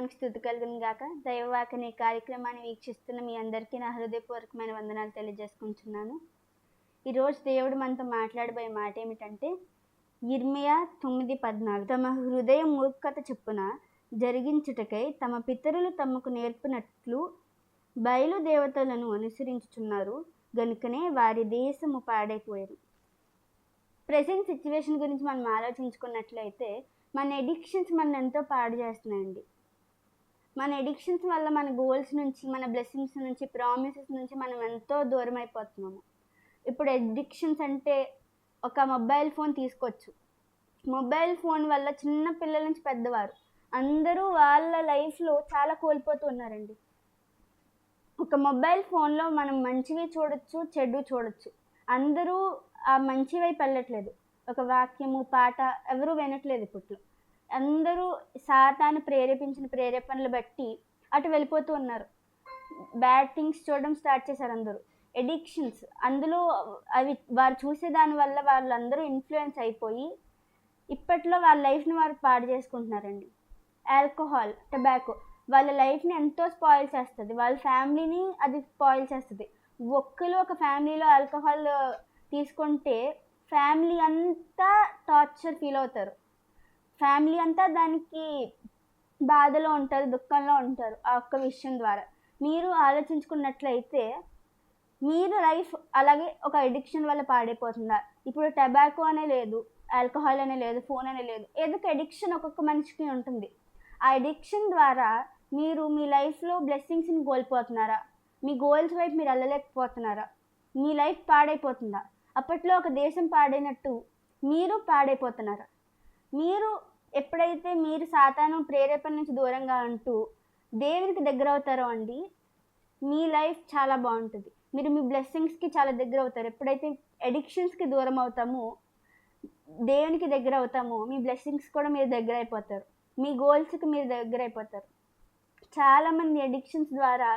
నామానికి స్తుతి కలుగును గాక. దైవవాక్ అనే కార్యక్రమాన్ని వీక్షిస్తున్న మీ అందరికీ నా హృదయపూర్వకమైన వందనాలు తెలియజేసుకుంటున్నాను. ఈరోజు దేవుడు మనతో మాట్లాడబోయే మాట ఏమిటంటే, యిర్మీయా 9:14 తమ హృదయ మూర్ఖత చొప్పున జరిగించుటకై తమ పితరులు తమకు నేర్పినట్లు బయలు దేవతలను అనుసరించుచున్నారు గనుకనే వారి దేశము పాడైపోయేది. ప్రెజెంట్ సిచ్యువేషన్ గురించి మనం ఆలోచించుకున్నట్లయితే మన ఎడిక్షన్స్ మన ఎంతో పాడు చేస్తున్నాయండి. మన ఎడిక్షన్స్ వల్ల మన గోల్స్ నుంచి, మన బ్లెస్సింగ్స్ నుంచి, ప్రామిసెస్ నుంచి మనం ఎంతో దూరం అయిపోతున్నాము. ఇప్పుడు ఎడిక్షన్స్ అంటే ఒక మొబైల్ ఫోన్ తీసుకోవచ్చు. మొబైల్ ఫోన్ వల్ల చిన్న పిల్లల నుంచి పెద్దవారు అందరూ వాళ్ళ లైఫ్లో చాలా కోల్పోతూ ఉన్నారండి. ఒక మొబైల్ ఫోన్లో మనం మంచివి చూడొచ్చు, చెడు చూడొచ్చు. అందరూ ఆ మంచి వైపు వెళ్ళట్లేదు. ఒక వాక్యము, పాట ఎవరు వినట్లేదు ఇప్పట్లో. అందరూ సాతాను ప్రేరేపించిన ప్రేరేపణలు బట్టి అటు వెళ్ళిపోతూ ఉన్నారు. బ్యాడ్ థింగ్స్ చూడడం స్టార్ట్ చేశారు అందరూ. ఎడిక్షన్స్ అందులో అవి వారు చూసే దాని వల్ల వాళ్ళందరూ ఇన్ఫ్లుయెన్స్ అయిపోయి ఇప్పట్లో వాళ్ళ లైఫ్ని వారు పాడు చేసుకుంటున్నారండి. ఆల్కహాల్, టొబాకో వాళ్ళ లైఫ్ని ఎంతో స్పాయిల్ చేస్తుంది. వాళ్ళ ఫ్యామిలీని అది స్పాయిల్ చేస్తుంది. ఒక ఫ్యామిలీలో ఆల్కహాల్ తీసుకుంటే ఫ్యామిలీ అంతా టార్చర్ ఫీల్ అవుతారు. ఫ్యామిలీ అంతా దానికి బాధలో ఉంటారు, దుఃఖంలో ఉంటారు ఆ ఒక్క విషయం ద్వారా. మీరు ఆలోచించుకున్నట్లయితే మీరు లైఫ్ అలాగే ఒక ఎడిక్షన్ వల్ల పాడైపోతుందా? ఇప్పుడు టొబాకో అనే లేదు, ఆల్కహాల్ అనే లేదు, ఫోన్ అనే లేదు. ఏదో ఒక ఎడిక్షన్ ఒక్కొక్క మనిషికి ఉంటుంది. ఆ ఎడిక్షన్ ద్వారా మీరు మీ లైఫ్లో బ్లెస్సింగ్స్ని కోల్పోతున్నారా? మీ గోల్స్ వైపు మీరు వెళ్ళలేకపోతున్నారా? మీ లైఫ్ పాడైపోతుందా? అప్పట్లో ఒక దేశం పాడైనట్టు మీరు పాడైపోతున్నారా? మీరు ఎప్పుడైతే మీరు సాతాను ప్రేరేపణ నుంచి దూరంగా ఉంటూ దేవునికి దగ్గర అవుతారో అండి, మీ లైఫ్ చాలా బాగుంటుంది. మీరు మీ బ్లెస్సింగ్స్కి చాలా దగ్గర అవుతారు. ఎప్పుడైతే ఎడిక్షన్స్కి దూరం అవుతామో, దేవునికి దగ్గర అవుతామో, మీ బ్లెస్సింగ్స్ కూడా మీరు దగ్గర అయిపోతారు. మీ గోల్స్కి మీరు దగ్గర అయిపోతారు. చాలామంది ఎడిక్షన్స్ ద్వారా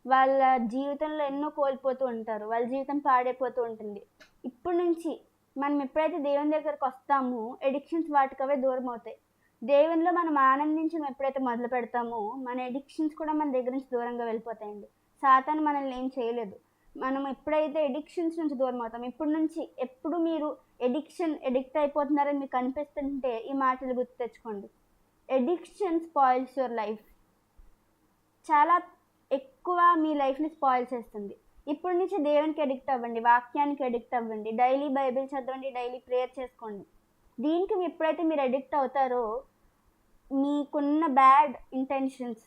వాళ్ళ జీవితంలో ఎన్నో కోల్పోతూ ఉంటారు. వాళ్ళ జీవితం పాడైపోతూ ఉంటుంది. ఇప్పటి నుంచి మనం ఎప్పుడైతే దేవుని దగ్గరకు వస్తామో ఎడిక్షన్స్ వాటికవే దూరం అవుతాయి. దేవునిలో మనం ఆనందించడం ఎప్పుడైతే మొదలు పెడతామో మన ఎడిక్షన్స్ కూడా మన దగ్గర నుంచి దూరంగా వెళ్ళిపోతాయండి. సాతాను మనల్ని ఏం చేయలేదు. మనం ఎప్పుడైతే ఎడిక్షన్స్ నుంచి దూరం అవుతాం, ఇప్పటి నుంచి ఎప్పుడు మీరు ఎడిక్ట్ అయిపోతున్నారని మీకు అనిపిస్తుంటే ఈ మాటలు గుర్తు తెచ్చుకోండి. Addiction spoils your life. చాలా ఎక్కువ మీ లైఫ్ని స్పాయిల్ చేస్తుంది. ఇప్పటి నుంచి దేవునికి ఎడిక్ట్ అవ్వండి, వాక్యానికి ఎడిక్ట్ అవ్వండి, డైలీ బైబిల్ చదవండి, డైలీ ప్రేయర్ చేసుకోండి. దీనికి ఎప్పుడైతే మీరు ఎడిక్ట్ అవుతారో మీకున్న బ్యాడ్ ఇంటెన్షన్స్,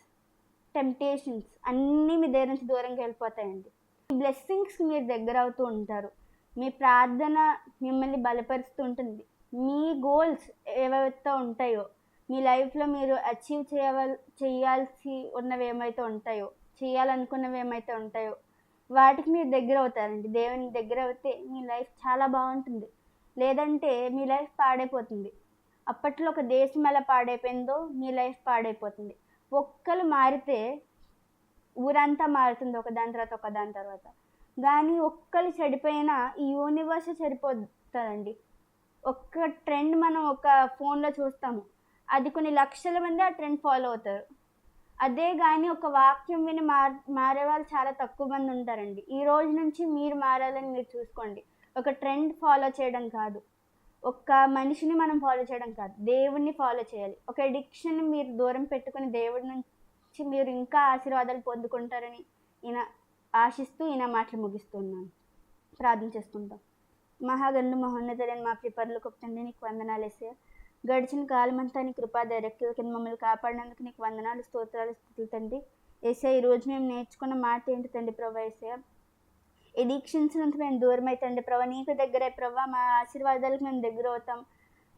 టెంప్టేషన్స్ అన్నీ మీ దగ్గర నుంచి దూరంగా వెళ్ళిపోతాయండి. మీ బ్లెస్సింగ్స్కి మీరు దగ్గర అవుతూ ఉంటారు. మీ ప్రార్థన మిమ్మల్ని బలపరుస్తూ ఉంటుంది. మీ గోల్స్ ఏవైతే ఉంటాయో, మీ లైఫ్లో మీరు అచీవ్ చేయాల్సి ఉన్నవి ఏమైతే ఉంటాయో, చేయాలనుకున్నవి ఏమైతే ఉంటాయో వాటికి మీరు దగ్గర అవుతారండి. దేవునికి దగ్గర అవుతే మీ లైఫ్ చాలా బాగుంటుంది. లేదంటే మీ లైఫ్ పాడైపోతుంది. అప్పట్లో ఒక దేశం ఎలా పాడైపోయిందో మీ లైఫ్ పాడైపోతుంది. ఒక్కరు మారితే ఊరంతా మారుతుంది, ఒకదాని తర్వాత. కానీ ఒక్కరు చెడిపోయినా ఈ యూనివర్స్ చెడిపోతుందండి. ఒక్క ట్రెండ్ మనం ఒక ఫోన్లో చూస్తాము, అది కొన్ని లక్షల మంది ఆ ట్రెండ్ ఫాలో అవుతారు. అదే కానీ ఒక వాక్యం విని మారే వాళ్ళు చాలా తక్కువ మంది ఉంటారండి. ఈ రోజు నుంచి మీరు మారాలని మీరు చూసుకోండి. ఒక ట్రెండ్ ఫాలో చేయడం కాదు, ఒక మనిషిని మనం ఫాలో చేయడం కాదు, దేవుణ్ణి ఫాలో చేయాలి. ఒక ఎడిక్షన్ మీరు దూరం పెట్టుకుని దేవుడి నుంచి మీరు ఇంకా ఆశీర్వాదాలు పొందుకుంటారని ఆశిస్తూ మాటలు ముగిస్తున్నాను. ప్రార్థన చేసుకుంటాం. మహాగండు మహోన్నతుడైన మా పరలోకపు తండ్రి, నీకు వందనాలు యేసయ్యా. గడిచిన కాలమంతా నీ కృపా దైర్యక్తుల కింద మమ్మల్ని కాపాడినందుకు నీకు వందనాలు, స్తోత్రాలు, స్తుతులు తండ్రి. యేసయ్యా, ఈరోజు మేము నేర్చుకున్న మాట ఏంటి తండ్రి ప్రభా? యేసయ్యా, ఎడిక్షన్స్ నుంచి మేము దూరం అయితే తండ్రి ప్రభా, నీకు దగ్గరే ప్రభా, మా ఆశీర్వాదాలకు మేము దగ్గర అవుతాం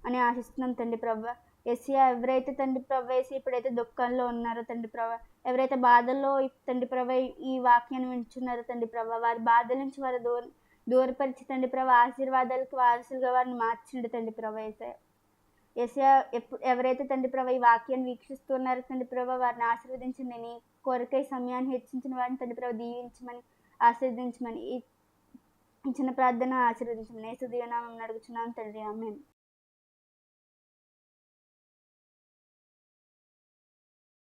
అని ఆశిస్తున్నాం తండ్రి ప్రభా. యేసయ్యా, ఎవరైతే తండ్రి ప్రభా ఇప్పుడైతే దుఃఖంలో ఉన్నారో తండ్రి ప్రభా, ఎవరైతే బాధల్లో తండ్రి ప్రభా ఈ వాక్యాన్ని వింటున్నారో తండ్రి ప్రభా, వారి బాధల నుంచి వారు దూరపరిచి తండ్రి ప్రభా ఆశీర్వాదాలకు వారసులుగా వారిని మార్చండి తండ్రి ప్రభా. యేసయ్యా, ఎవరైతే తండ్రి ప్రభా ఈ వాక్యాన్ని వీక్షిస్తున్నారో తండ్రి ప్రభా వారిని ఆశీర్వదించండి. నీ కొరకై సమయాన్ని హెచ్చించిన వారిని తండ్రి ప్రభా దీవించమని, ఆశీర్వదించమని, ఈ చిన్న ప్రార్థన ఆశీర్వదించమని యేసు దివ్య నామమున అడుగుచున్నాను తండ్రి, ఆమేన్.